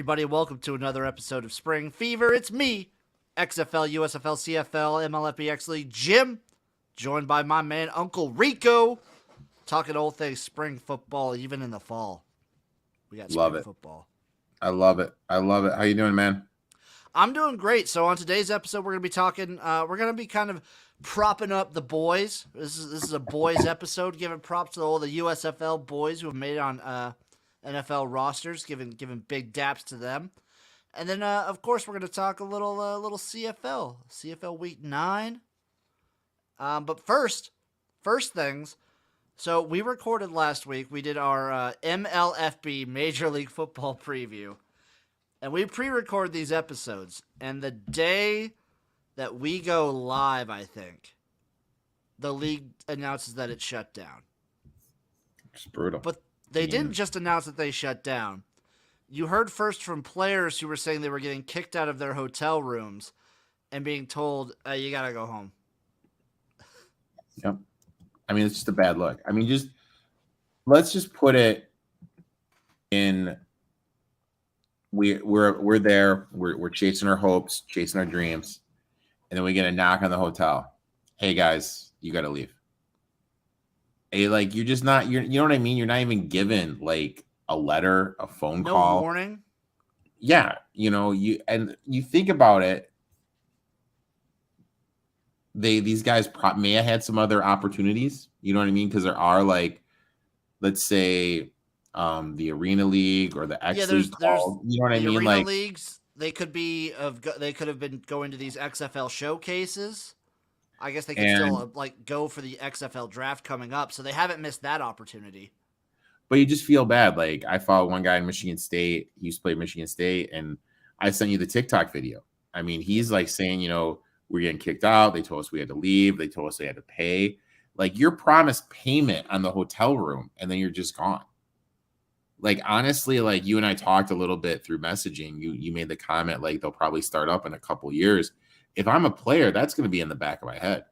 everybody. Welcome to another episode of Spring Fever. It's me, XFL, USFL, CFL, MLFB, X League, Jim, joined by my man, Uncle Rico, talking all things spring football, even in the fall. We got spring football. I love it. How you doing, man? I'm doing great. So on today's episode, we're going to be talking, we're going to be kind of propping up the boys. This is a boys episode, giving props to all the USFL boys who have made it on NFL rosters, giving big daps to them. And then, of course, we're going to talk a little CFL Week 9. But first things, so we recorded last week. We did our MLFB, Major League Football preview. And we pre-record these episodes. And the day that we go live, I think, the league announces that it's shut down. It's brutal. But they didn't just announce that they shut down. You heard first from players who were saying they were getting kicked out of their hotel rooms and being told, you got to go home. Yep. I mean, it's just a bad look. I mean, let's just put it in. We're there. We're chasing our hopes, chasing our dreams, and then we get a knock on the hotel. Hey guys, you got to leave. Hey, like you're just not. You know what I mean? You're not even given like a letter, a phone call, no warning. Yeah, you think about it. These guys may have had some other opportunities. You know what I mean? Because there are like, let's say, the Arena League or the X League. You know what I mean? Arena like leagues, they could have been going to these XFL showcases. I guess they could still go for the XFL draft coming up, so they haven't missed that opportunity. But you just feel bad. Like I follow one guy in Michigan State. He used to play at Michigan State, and I sent you the TikTok video. I mean, he's like saying, we're getting kicked out. They told us we had to leave. They told us they had to pay. Like you're promised payment on the hotel room, and then you're just gone. Like, honestly, like you and I talked a little bit through messaging. You made the comment, like they'll probably start up in a couple years. If I'm a player, that's going to be in the back of my head.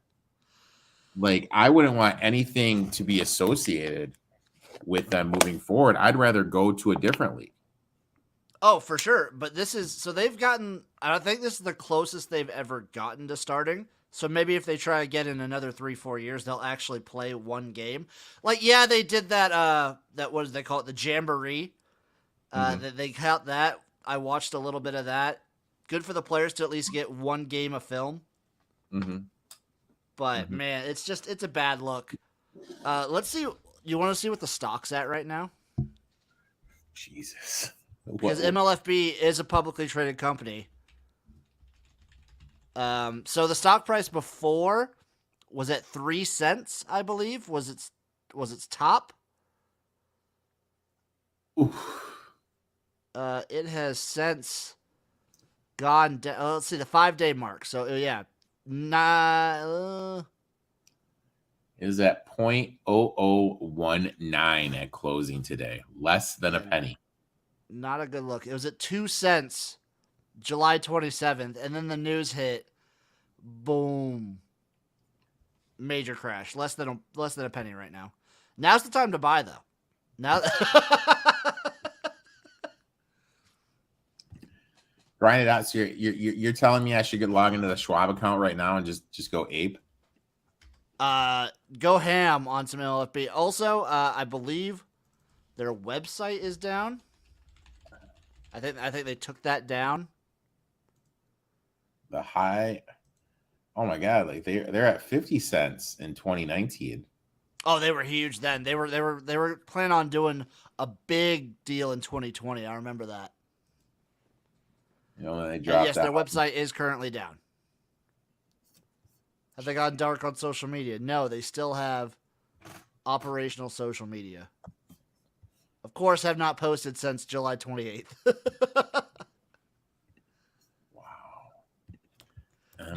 Like, I wouldn't want anything to be associated with them moving forward. I'd rather go to a different league. Oh, for sure. But they've gotten, I think this is the closest they've ever gotten to starting. So maybe if they try again in another 3-4 years, they'll actually play one game. Like, yeah, they did that, what do they call it? The Jamboree. They count that. I watched a little bit of that. Good for the players to at least get one game of film. Mm-hmm. But, man, it's a bad look. Let's see. You want to see what the stock's at right now? Jesus. Because MLFB is a publicly traded company. So the stock price before was at 3 cents, I believe. Was its top? Oof. It has since gone down. Let's see the 5-day mark. So yeah, it was at 0.0019 at closing today, less than a penny. Not a good look. It was at 2 cents. July 27th, and then the news hit. Boom. Major crash. Less than a penny right now. Now's the time to buy, though. Now, grind it out. So you're telling me I should log into the Schwab account right now and just go ape? Go ham on some MLFB. Also, I believe their website is down. I think they took that down. The high, oh my god! Like they're at 50 cents in 2019. Oh, they were huge then. They were planning on doing a big deal in 2020. I remember that. They dropped. Yes, their website is currently down. Have they gone dark on social media? No, they still have operational social media. Of course, have not posted since July 28th.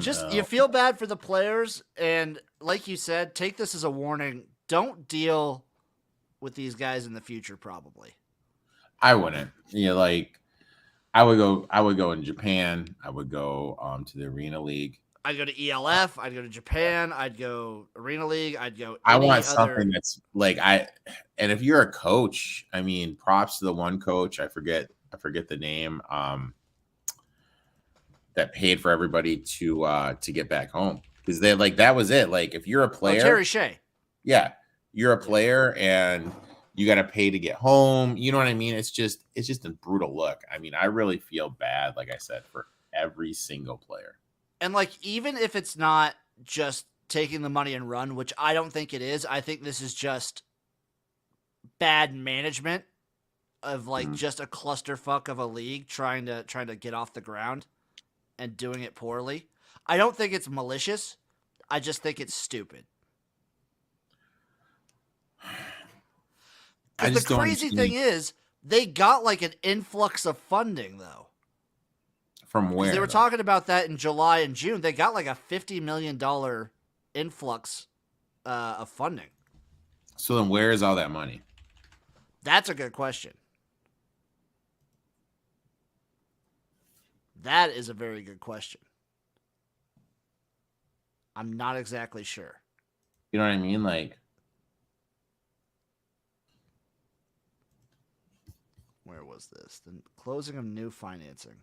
Just you feel bad for the players, and like you said, take this as a warning. Don't deal with these guys in the future. Probably, I wouldn't. I would go in Japan. I would go to the Arena League. I'd go to ELF. I'd go to Japan. I'd go Arena League. I'd go. I want something that's like and if you're a coach, I mean, props to the one coach. I forget I forget the name, that paid for everybody to get back home, because they like that was it. Like if you're a player, Terry Shea. Yeah, you're a player and you got to pay to get home. You know what I mean? It's just a brutal look. I mean, I really feel bad, like I said, for every single player. And like, even if it's not just taking the money and run, which I don't think it is, I think this is just bad management of like just a clusterfuck of a league trying to get off the ground and doing it poorly. I don't think it's malicious. I just think it's stupid. Because the crazy thing is, they got like an influx of funding though. From where? They were talking about that in July and June. They got like a $50 million influx of funding. So then where is all that money? That's a good question. That is a very good question. I'm not exactly sure. You know what I mean? Like, where was this? The closing of new financing.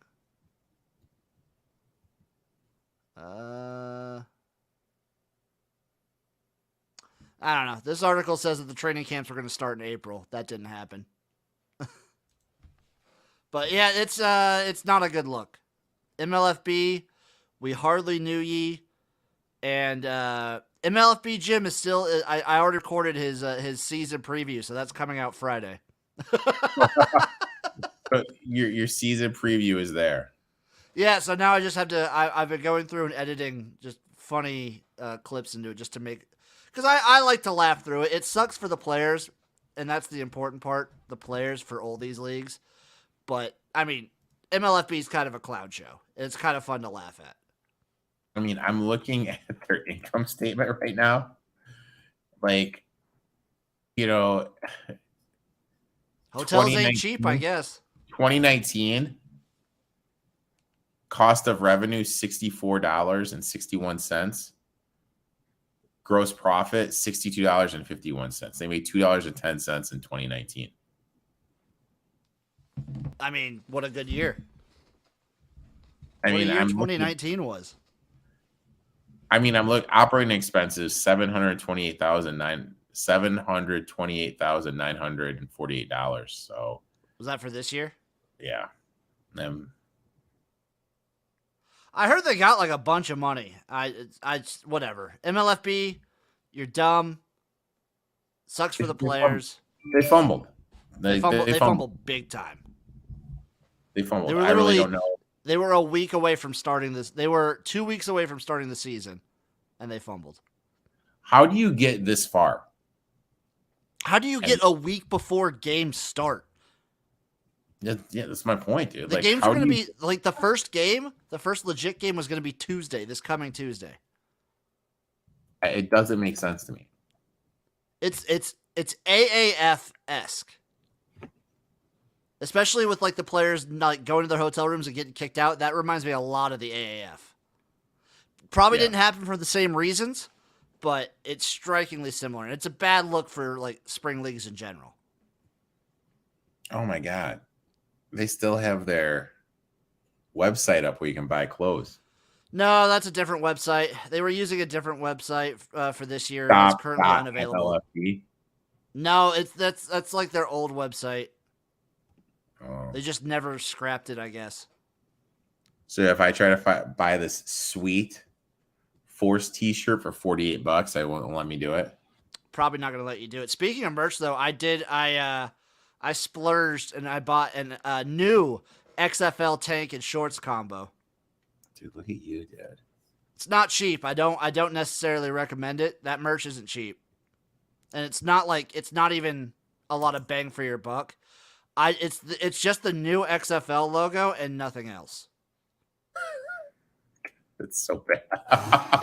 I don't know. This article says that the training camps were going to start in April. That didn't happen. But yeah, it's not a good look. MLFB, we hardly knew ye, and MLFB Jim is still. I already recorded his season preview, so that's coming out Friday. But your season preview is there. Yeah, so now I just have to. I've been going through and editing just funny clips into it just to make, because I like to laugh through it. It sucks for the players, and that's the important part. The players for all these leagues, but I mean, MLFB is kind of a clown show. It's kind of fun to laugh at. I mean, I'm looking at their income statement right now. Like, you know, hotels ain't cheap, I guess. 2019 cost of revenue $64.61. Gross profit $62.51. They made $2.10 in 2019. I mean, what a good year. I mean, 2019 was. I mean, I'm operating expenses $728,948. So was that for this year? Yeah. I heard they got like a bunch of money. I whatever. MLFB, you're dumb. Sucks for the players. They fumbled. They fumbled big time. They fumbled. They were I really don't know. They were a week away from starting this. They were 2 weeks away from starting the season, and they fumbled. How do you get this far? How do you get a week before games start? Yeah, that's my point, dude. The games are going to be like the first legit game was going to be Tuesday, this coming Tuesday. It doesn't make sense to me. It's AAF-esque. Especially with like the players not going to their hotel rooms and getting kicked out. That reminds me a lot of the AAF. Probably didn't happen for the same reasons, but it's strikingly similar. And it's a bad look for like spring leagues in general. Oh my God. They still have their website up where you can buy clothes. No, that's a different website. They were using a different website for this year. It's currently unavailable. MLFB? No, that's like their old website. Oh. They just never scrapped it, I guess. So if I try to buy this sweet Force t-shirt for $48, I won't let me do it. Probably not going to let you do it. Speaking of merch, though, I splurged and I bought a new XFL Tank and shorts combo. Dude, look at you, dude. It's not cheap. I don't necessarily recommend it. That merch isn't cheap, and it's not even a lot of bang for your buck. It's just the new XFL logo and nothing else. It's so bad.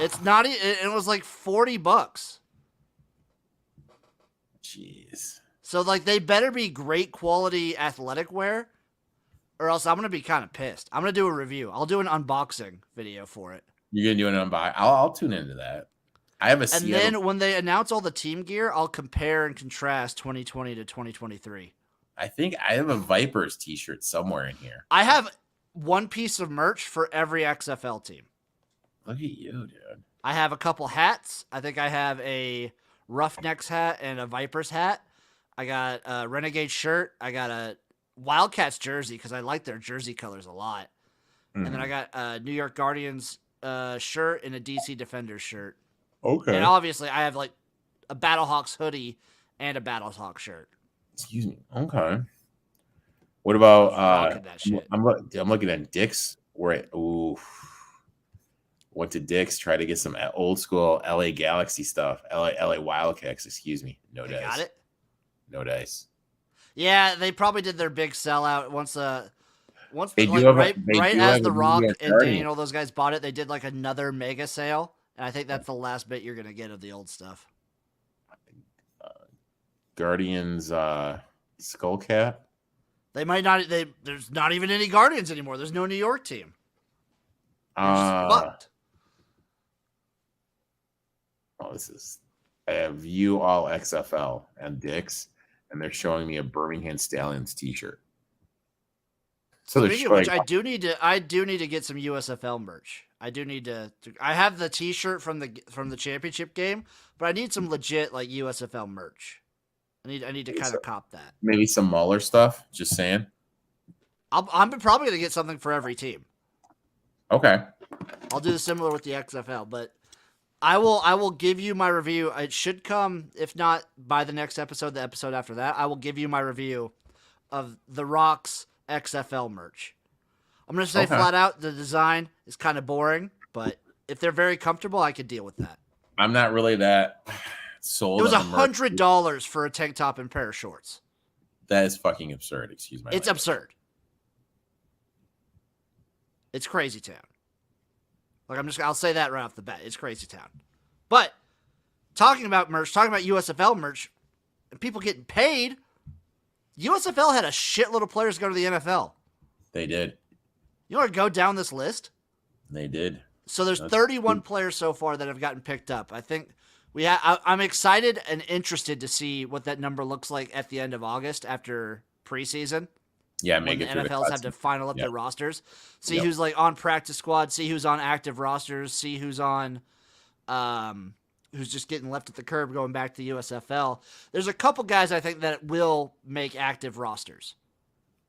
It's not. It was like $40. Jeez. So like they better be great quality athletic wear, or else I'm gonna be kind of pissed. I'm gonna do a review. I'll do an unboxing video for it. You're gonna do an unboxing? I'll tune into that. I have a. And then when they announce all the team gear, I'll compare and contrast 2020 to 2023. I think I have a Vipers t-shirt somewhere in here. I have one piece of merch for every XFL team. Look at you, dude. I have a couple hats. I think I have a Roughnecks hat and a Vipers hat. I got a Renegade shirt. I got a Wildcats jersey because I like their jersey colors a lot. And then I got a New York Guardians shirt and a DC Defenders shirt. Okay. And obviously I have like a Battlehawks hoodie and a Battlehawks shirt. Excuse me. Okay. What about that shit. I'm looking at Dick's. Went to Dick's, tried to get some old school LA Galaxy stuff. LA Wildcats, excuse me. No dice. Got it? No dice. Yeah, they probably did their big sellout once They like, do have right as a The Rock and Guardian. Danny and all those guys bought it, they did like another mega sale. And I think that's the last bit you're gonna get of the old stuff. Guardians skull cap. They might not. There's not even any Guardians anymore. There's no New York team. They're just fucked. Oh, I have View All XFL and Dick's, and they're showing me a Birmingham Stallions t-shirt. So Speaking of which, I do need to get some USFL merch. I do need to. I have the T-shirt from the championship game, but I need some legit like USFL merch. I need to kind of cop that. Maybe some Muller stuff. Just saying. I'm probably gonna get something for every team. Okay. I'll do similar with the XFL, but I will give you my review. It should come, if not by the next episode, the episode after that. I will give you my review of the Rock's XFL merch. I'm going to say flat out, the design is kind of boring, but if they're very comfortable, I could deal with that. I'm not really that sold. It was $100 for a tank top and pair of shorts. That is fucking absurd. Excuse me. It's absurd. It's crazy town. Like I'll say that right off the bat. It's crazy town. But talking about merch, talking about USFL merch, and people getting paid, USFL had a shitload of players go to the NFL. They did. You want to go down this list? They did. So there's 31 players so far that have gotten picked up. I think I'm excited and interested to see what that number looks like at the end of August after preseason. Yeah, when the NFLs have to final up their rosters. See who's like on practice squad, see who's on active rosters, see who's on who's just getting left at the curb going back to the USFL. There's a couple guys I think that will make active rosters.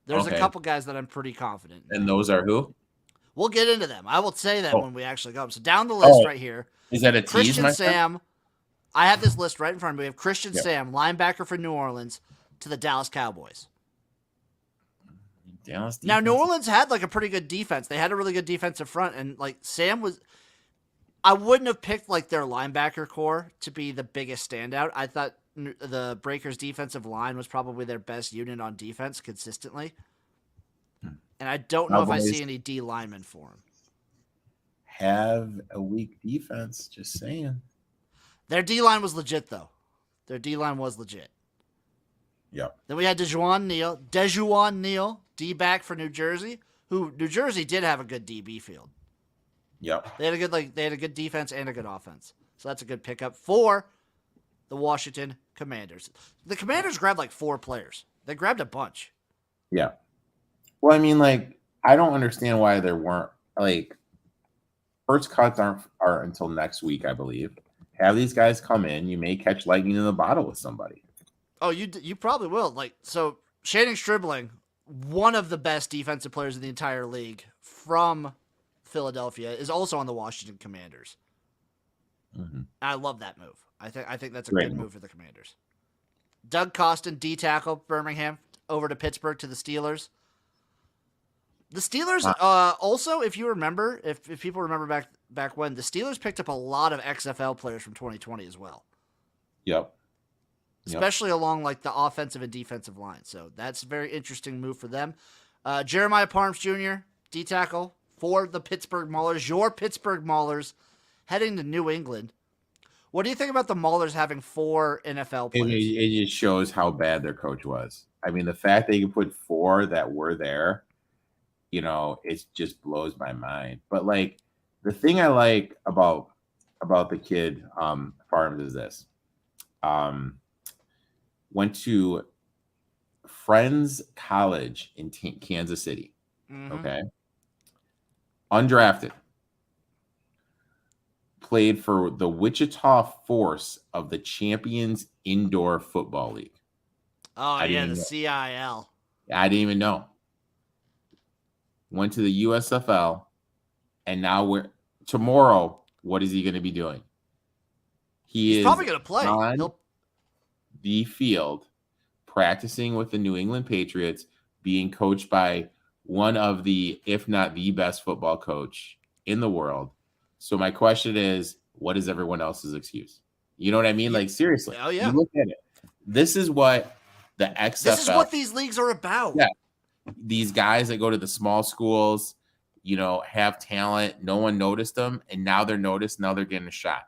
There's a couple guys that I'm pretty confident in. And those are who? We'll get into them. I will say that when we actually go. So down the list right here. Is that a tease, Christian Sam. I have this list right in front of me. We have Christian Sam, linebacker for New Orleans, to the Dallas Cowboys. Now, New Orleans had like a pretty good defense. They had a really good defensive front, and like Sam was. I wouldn't have picked like their linebacker core to be the biggest standout. I thought the Breakers' defensive line was probably their best unit on defense consistently. And I don't know if I see any D linemen for him. Have a weak defense, just saying. Their D line was legit, though. Their D line was legit. Yep. Then we had Dejuan Neal, D back for New Jersey, who New Jersey did have a good DB field. Yep. They had a good defense and a good offense. So that's a good pickup for the Washington Commanders. The Commanders grabbed like 4 players. They grabbed a bunch. Yeah. Well, I mean, like, I don't understand why there weren't like first cuts aren't until next week, I believe. Have these guys come in. You may catch lightning in the bottle with somebody. Oh, you probably will. Like, so Shannon Stribling, one of the best defensive players in the entire league from Philadelphia, is also on the Washington Commanders. Mm-hmm. I love that move. I think that's a good move for the Commanders. Doug Costin, D tackle, Birmingham, over to Pittsburgh to the Steelers. The Steelers, also, if you remember, if people remember back when, the Steelers picked up a lot of XFL players from 2020 as well. Yep. Especially along like the offensive and defensive line. So that's a very interesting move for them. Jeremiah Parms Jr., D tackle for the Pittsburgh Maulers, your Pittsburgh Maulers, heading to New England. What do you think about the Maulers having 4 NFL players? It just shows how bad their coach was. I mean, the fact that you can put 4 that were there, you know, it just blows my mind. But like the thing I like about the kid Farms is this. Went to Friends College in Kansas City. Mm-hmm. Okay. Undrafted. Played for the Wichita Force of the Champions Indoor Football League. Oh, yeah, the CIL. I didn't even know. Went to the USFL, and now tomorrow, what is he going to be doing? He's probably going to play. On the field, practicing with the New England Patriots, being coached by one of the, if not the best football coach in the world. So my question is, what is everyone else's excuse? You know what I mean? Like, seriously. Oh, yeah. You look at it. This is what the XFL... This is what these leagues are about. Yeah. These guys that go to the small schools, have talent. No one noticed them, and now they're noticed. Now they're getting a shot.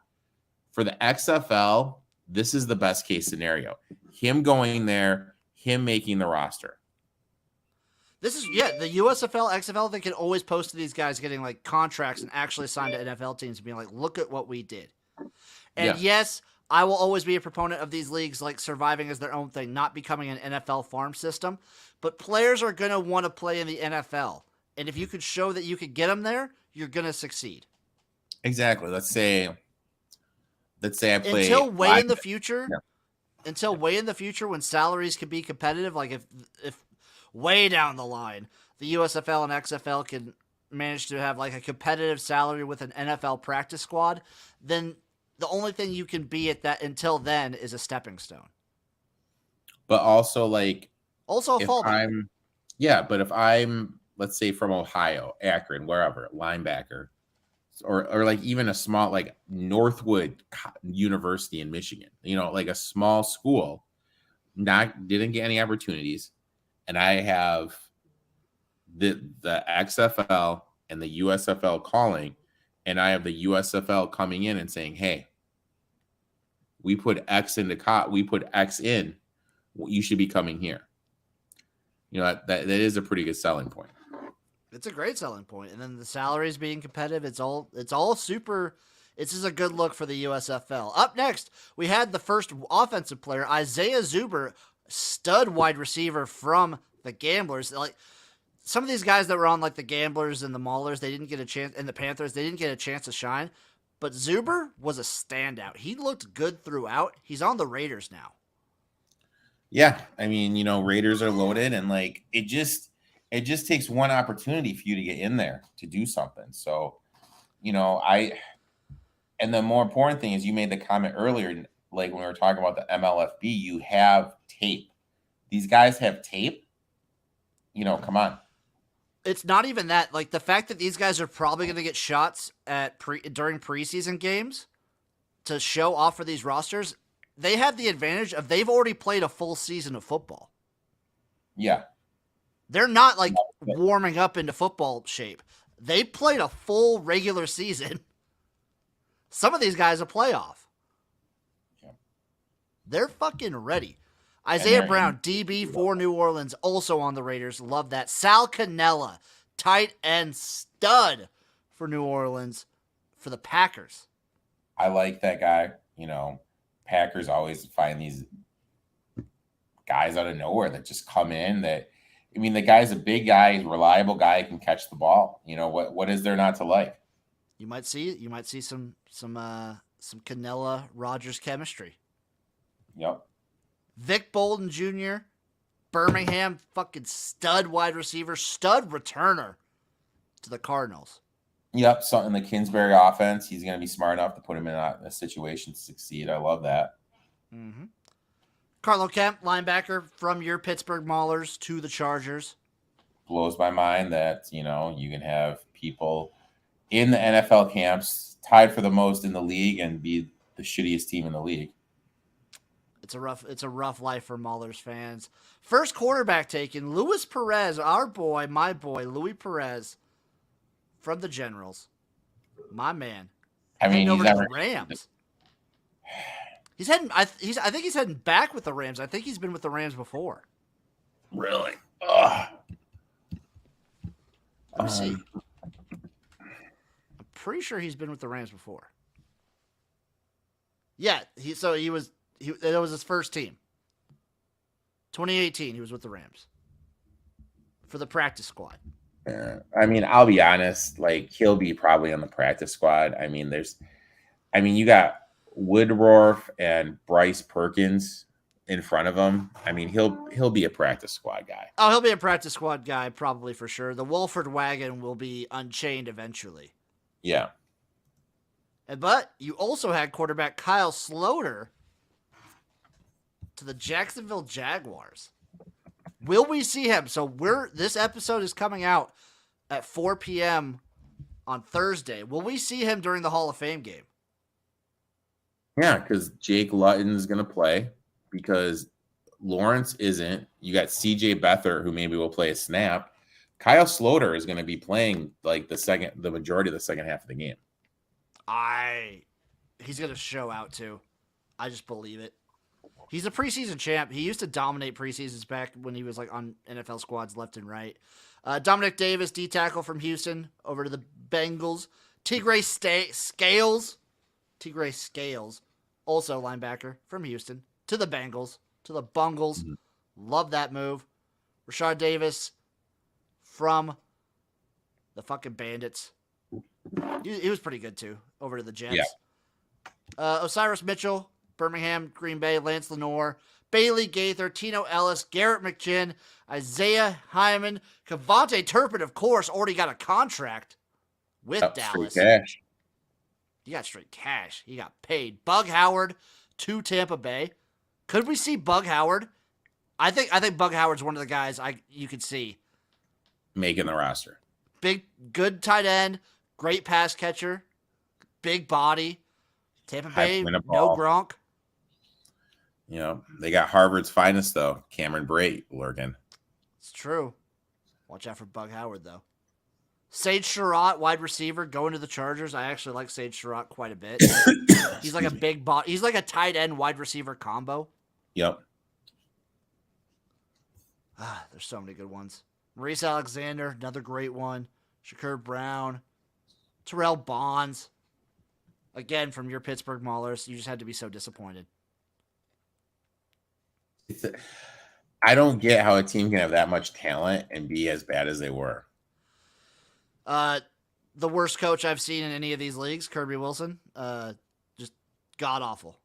For the XFL, this is the best case scenario. Him going there, him making the roster. This is, the USFL, XFL, they can always post to these guys getting like contracts and actually signed to NFL teams and being like, look at what we did. And yes, I will always be a proponent of these leagues like surviving as their own thing, not becoming an NFL farm system. But players are going to want to play in the NFL. And if you could show that you could get them there, you're going to succeed. Exactly. Let's say I play until way in the future. Yeah. Until way in the future when salaries can be competitive, like if way down the line, the USFL and XFL can manage to have like a competitive salary with an NFL practice squad, then the only thing you can be at that until then is a stepping stone. But also like a fallback. But if I'm, let's say from Ohio, Akron, wherever, linebacker, or like even a small like Northwood University in Michigan, like a small school, didn't get any opportunities. And I have the XFL and the USFL calling, and I have the USFL coming in and saying, "Hey, we put X in. You should be coming here." That is a pretty good selling point. It's a great selling point, and then the salaries being competitive. It's all super. This is a good look for the USFL. Up next, we had the first offensive player, Isaiah Zuber, stud wide receiver from the Gamblers. Like some of these guys that were on like the Gamblers and the Maulers, they didn't get a chance, and the Panthers, they didn't get a chance to shine. But Zuber was a standout. He looked good throughout. He's on the Raiders now. Yeah, I mean, Raiders are loaded, and like it just takes one opportunity for you to get in there to do something. So, and the more important thing is you made the comment earlier, like when we were talking about the MLFB, you have tape. These guys have tape. Come on. It's not even that. Like the fact that these guys are probably going to get shots during preseason games to show off for these rosters, they have the advantage of they've already played a full season of football. Yeah. They're not like warming up into football shape. They played a full regular season. Some of these guys a playoff. Yeah. They're fucking ready. Isaiah Brown, DB for New Orleans, also on the Raiders. Love that. Sal Cannella, tight end stud for New Orleans for the Packers. I like that guy. Packers always find these guys out of nowhere that just come in the guy's a big guy, he's a reliable guy, can catch the ball. What is there not to like? You might see some Cannella Rodgers chemistry. Yep. Vic Bolden Jr., Birmingham, fucking stud wide receiver, stud returner to the Cardinals. Yep, so in the Kingsbury offense, he's going to be smart enough to put him in a situation to succeed. I love that. Mm-hmm. Carlo Kemp, linebacker from your Pittsburgh Maulers to the Chargers. Blows my mind that, you can have people in the NFL camps tied for the most in the league and be the shittiest team in the league. It's a rough life for Maulers fans. First quarterback taken, Luis Perez, my boy, Louis Perez from the Generals. My man. I mean, heading over to the Rams. He's heading. I think he's heading back with the Rams. I think he's been with the Rams before. Really? Ugh. Let me see. I'm pretty sure he's been with the Rams before. Yeah, that was his first team. 2018, he was with the Rams for the practice squad. Yeah. I mean, I'll be honest. Like, he'll be probably on the practice squad. I mean, you got Woodruff and Bryce Perkins in front of him. I mean, he'll be a practice squad guy. Oh, he'll be a practice squad guy, probably for sure. The Wolford wagon will be unchained eventually. Yeah. But you also had quarterback Kyle Sloter to the Jacksonville Jaguars. Will we see him? So this episode is coming out at 4 p.m. on Thursday. Will we see him during the Hall of Fame game? Yeah, because Jake Lutton's going to play because Lawrence isn't. You got CJ Beathard, who maybe will play a snap. Kyle Sloter is going to be playing like the majority of the second half of the game. He's going to show out too. I just believe it. He's a preseason champ. He used to dominate preseasons back when he was like on NFL squads left and right. Dominic Davis, D tackle from Houston, over to the Bengals. Tigray Scales, also linebacker from Houston, to the Bengals, to the Bungles. Mm-hmm. Love that move. Rashard Davis from the fucking Bandits. He was pretty good too, over to the Jets. Yeah. Osiris Mitchell, Birmingham, Green Bay, Lance Lenoir, Bailey Gaither, Tino Ellis, Garrett McGinn, Isaiah Hyman, Cavante Turpin, of course, already got a contract with Dallas. Straight cash. He got straight cash. He got paid. Bug Howard to Tampa Bay. Could we see Bug Howard? I think Bug Howard's one of the guys you could see making the roster. Good tight end, great pass catcher, big body. Tampa Bay, no Gronk. You know, they got Harvard's finest, though. Cameron Brate lurking. It's true. Watch out for Bug Howard, though. Sage Surratt, wide receiver, going to the Chargers. I actually like Sage Surratt quite a bit. He's like a big body. He's like a tight end wide receiver combo. Yep. There's so many good ones. Maurice Alexander, another great one. Shakur Brown. Terrell Bonds. Again, from your Pittsburgh Maulers, you just had to be so disappointed. I don't get how a team can have that much talent and be as bad as they were. The worst coach I've seen in any of these leagues, Kirby Wilson, just god-awful.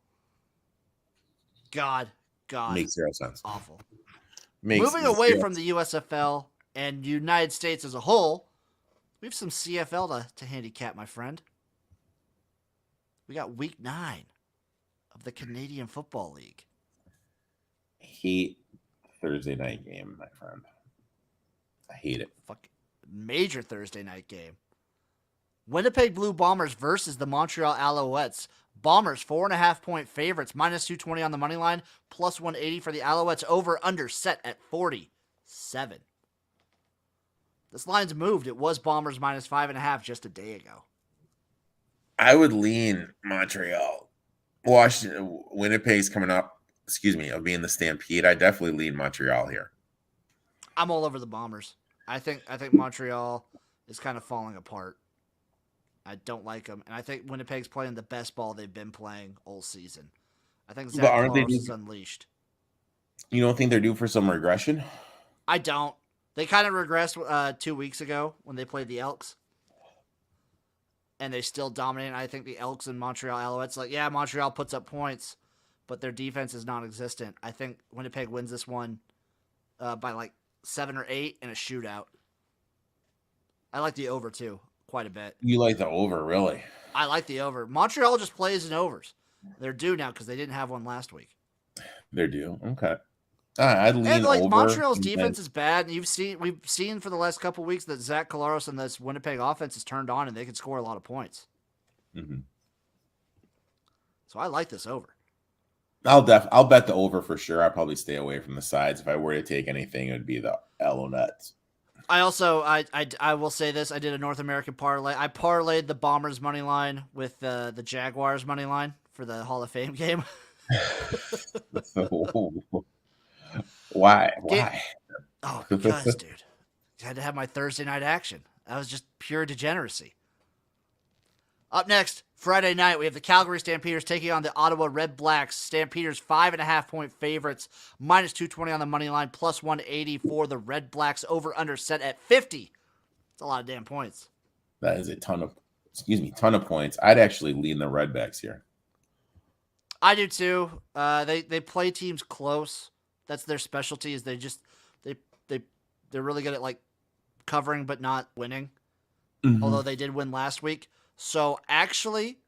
God. Makes zero sense. Awful. Moving away sense. From the USFL and United States as a whole, we have some CFL to handicap, my friend. We got week 9 of the Canadian Football League. I hate Thursday night game, my friend. I hate it. Major Thursday night game. Winnipeg Blue Bombers versus the Montreal Alouettes. Bombers 4.5-point favorites, -220 on the money line, +180 for the Alouettes. Over under set at 47. This line's moved. It was Bombers -5.5 just a day ago. I would lean Montreal. Washington, Winnipeg's coming up, of being the Stampede. I definitely lean Montreal here. I'm all over the Bombers. I think Montreal is kind of falling apart. I don't like them. And I think Winnipeg's playing the best ball they've been playing all season. I think Zach Claus is unleashed. You don't think they're due for some regression? I don't. They kind of regressed 2 weeks ago when they played the Elks. And they still dominate. I think the Elks and Montreal Alouettes, Montreal puts up points, but their defense is non-existent. I think Winnipeg wins this one by 7 or 8 in a shootout. I like the over, too, quite a bit. You like the over, really? I like the over. Montreal just plays in overs. They're due now because they didn't have one last week. They're due. Okay. I'd lean over. Montreal's defense is bad, and we've seen for the last couple weeks that Zach Collaros and this Winnipeg offense is turned on, and they can score a lot of points. Mm-hmm. So I like this over. I'll bet the over for sure. I'll probably stay away from the sides. If I were to take anything, it would be the Alouettes. I also I will say this: I did a North American parlay. I parlayed the Bombers money line with the Jaguars money line for the Hall of Fame game. Why? Oh, because, dude, I had to have my Thursday night action. That was just pure degeneracy. Up next, Friday night, we have the Calgary Stampeders taking on the Ottawa Red Blacks. Stampeders 5.5-point favorites, minus 220 on the money line, plus 180 for the Red Blacks. Over under set at 50. It's a lot of damn points. That is a ton of points. I'd actually lean the Redbacks here. I do too. They play teams close. That's their specialty. Is they're really good at like covering but not winning. Mm-hmm. Although they did win last week. So actually,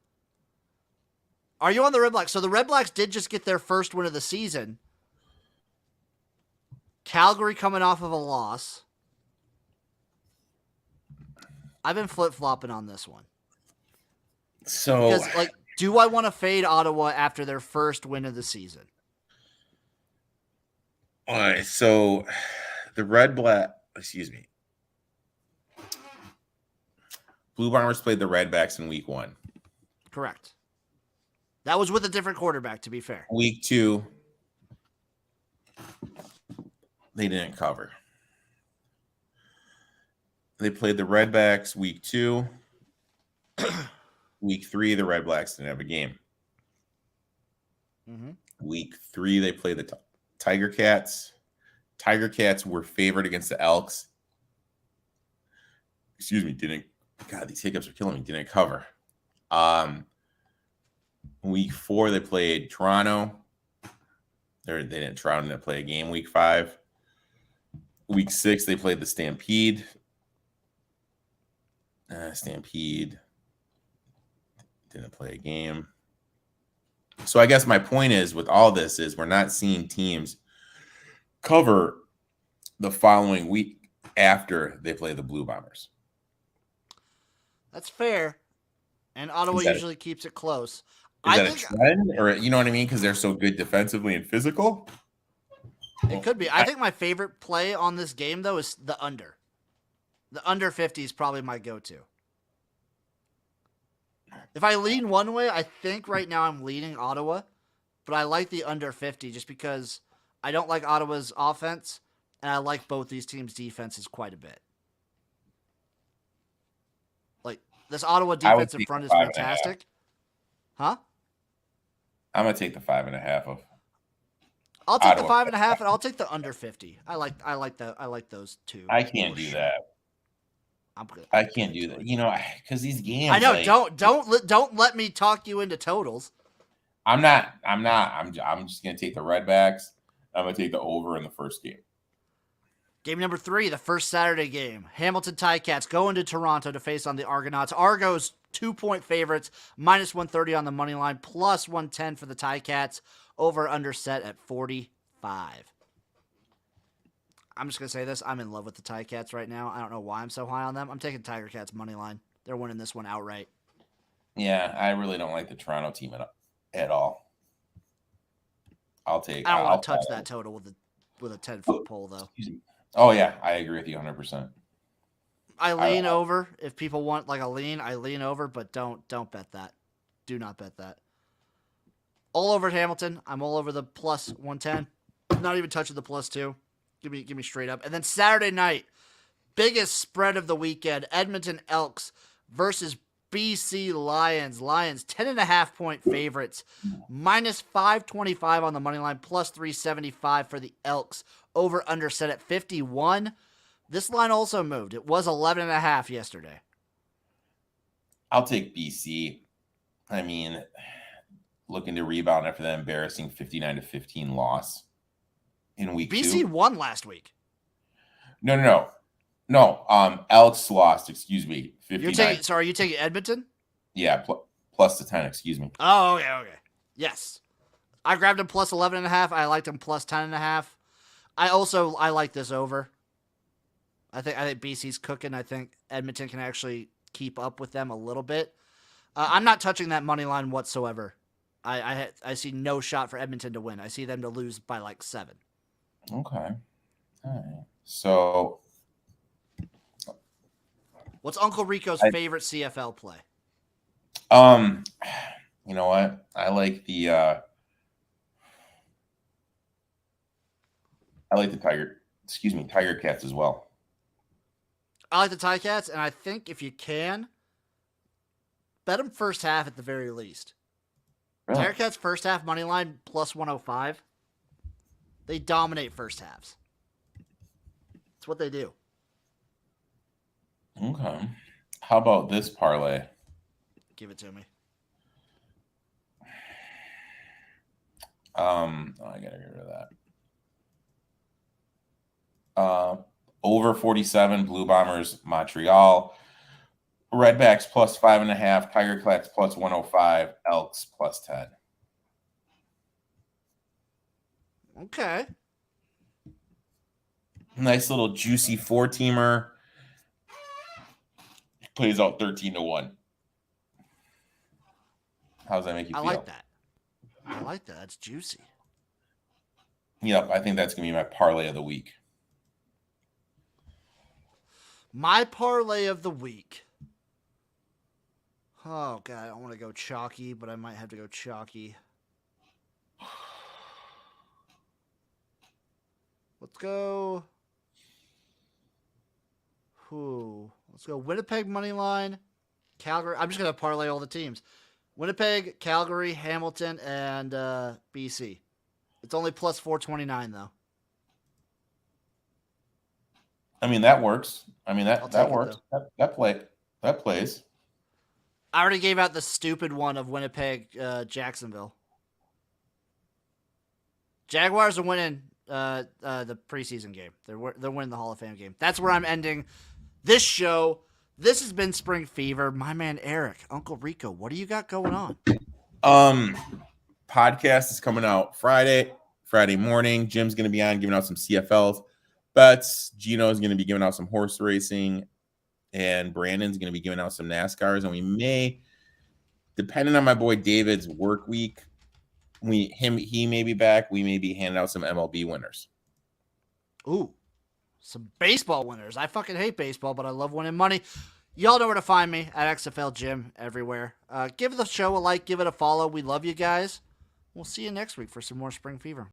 are you on the Red Blacks? So the Red Blacks did just get their first win of the season. Calgary coming off of a loss. I've been flip-flopping on this one. So, because, do I want to fade Ottawa after their first win of the season? All right, so the Blue Bombers played the Redbacks in week 1. Correct. That was with a different quarterback, to be fair. Week 2, they didn't cover. They played the Redbacks week 2. Week 3, the Red Blacks didn't have a game. Mm-hmm. Week 3, they played the Tiger Cats. Tiger Cats were favored against the Elks. God, these hiccups are killing me. Didn't cover. Week 4, they played Toronto. Toronto didn't play a game. Week 5. Week 6, they played the Stampede. Stampede didn't play a game. So I guess my point is with all this is we're not seeing teams cover the following week after they play the Blue Bombers. That's fair. And Ottawa usually keeps it close. Is that a trend? Or you know what I mean? Because they're so good defensively and physical? It could be. I think my favorite play on this game, though, is the under. The under 50 is probably my go-to. If I lean one way, I think right now I'm leaning Ottawa, but I like the under 50 just because I don't like Ottawa's offense, and I like both these teams' defenses quite a bit. Like, this Ottawa defensive front is fantastic. Huh? I'm going to take the 5.5 of I'll take the 5.5, and I'll take the under 50. I like those two. I can't do that. I can't do that. Because these games. I know. Don't let me talk you into totals. I'm not. I'm just gonna take the Redbacks. I'm gonna take the over in the first game. Game number 3, the first Saturday game. Hamilton Ticats go into Toronto to face on the Argonauts. Argos 2-point favorites, minus 130 on the money line, plus 110 for the Ticats. Over under set at 45. I'm just going to say this. I'm in love with the Ticats right now. I don't know why I'm so high on them. I'm taking Tiger Cats money line. They're winning this one outright. Yeah, I really don't like the Toronto team at all. I don't want to touch that total with a 10-foot pole, though. Oh, yeah. I agree with you 100%. I lean over. If people want like a lean, I lean over, but don't bet that. Do not bet that. All over at Hamilton. I'm all over the plus 110. Not even touching the plus 2. Give me straight up. And then Saturday night, biggest spread of the weekend, Edmonton Elks versus BC Lions. Lions 10.5-point favorites, minus 525 on the money line, plus 375 for the Elks. Over under set at 51. This line also moved. It was 11.5 yesterday. I'll take BC. I mean, looking to rebound after that embarrassing 59-15 loss in week 2. BC won last week. No. Elks lost. Excuse me. 59. Are you taking Edmonton? Yeah, plus the 10. Excuse me. Oh, okay. Yes, I grabbed him plus 11.5. I liked him plus 10.5. I like this over. I think BC's cooking. I think Edmonton can actually keep up with them a little bit. I'm not touching that money line whatsoever. I see no shot for Edmonton to win. I see them to lose by like 7. Okay. All right. So, what's Uncle Rico's favorite CFL play? You know what? I like the Tiger Cats as well. I like the Ticats, and I think if you can, Bet them first half at the very least. Really? Tiger Cats first half money line plus 105. They dominate first halves. That's what they do. Okay. How about this parlay? Give it to me. I gotta get rid of that. Over 47, Blue Bombers, Montreal. Redbacks plus 5.5, Tiger Cats plus 105, Elks plus 10. Okay. Nice little juicy 4-teamer. Plays out 13-1. How does that make you feel? I like that. That's juicy. Yep, I think that's going to be my parlay of the week. My parlay of the week. Oh, God, I don't want to go chalky, but I might have to go chalky. Let's go. Let's go Winnipeg money line, Calgary. I'm just going to parlay all the teams. Winnipeg, Calgary, Hamilton, and BC. It's only plus 429, though. I mean, that works. I mean, that works. That plays. I already gave out the stupid one of Winnipeg, Jacksonville. Jaguars are winning the preseason game. They're winning the Hall of Fame game. That's where I'm ending this show. This has been Spring Fever. My man Eric, Uncle Rico, what do you got going on? Podcast is coming out Friday morning. Jim's going to be on giving out some CFL bets. Gino's going to be giving out some horse racing, and Brandon's going to be giving out some NASCARs. And we may, depending on my boy David's work week, he may be back. We may be handing out some MLB winners. Ooh, some baseball winners. I fucking hate baseball, but I love winning money. Y'all know where to find me at XFL Gym everywhere. Give the show a like, give it a follow. We love you guys. We'll see you next week for some more Spring Fever.